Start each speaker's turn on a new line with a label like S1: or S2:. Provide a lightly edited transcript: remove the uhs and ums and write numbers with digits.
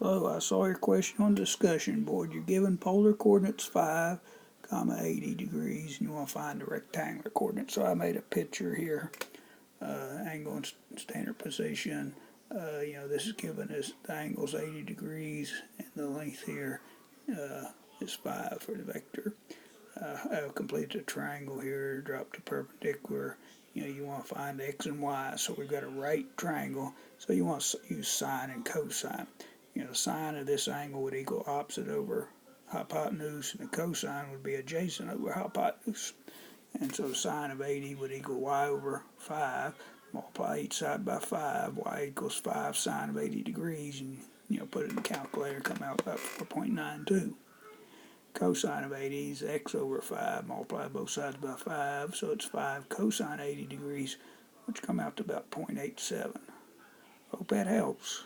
S1: Hello, I saw your question on the discussion board. You're given polar coordinates 5, 80 degrees, and you want to find the rectangular coordinates. So I made a picture here, angle and standard position. This is given as the angle's 80 degrees, and the length here is 5 for the vector. I've completed a triangle here, dropped a perpendicular. You want to find x and y, so we've got a right triangle, so you want to use sine and cosine. The sine of this angle would equal opposite over hypotenuse, and the cosine would be adjacent over hypotenuse. And so sine of 80 would equal y over 5, multiply each side by 5, y equals 5 sine of 80 degrees, and put it in the calculator, come out about 4.92. Cosine of 80 is x over 5, multiply both sides by 5, so it's 5 cosine 80 degrees, which come out to about 0.87. Hope that helps.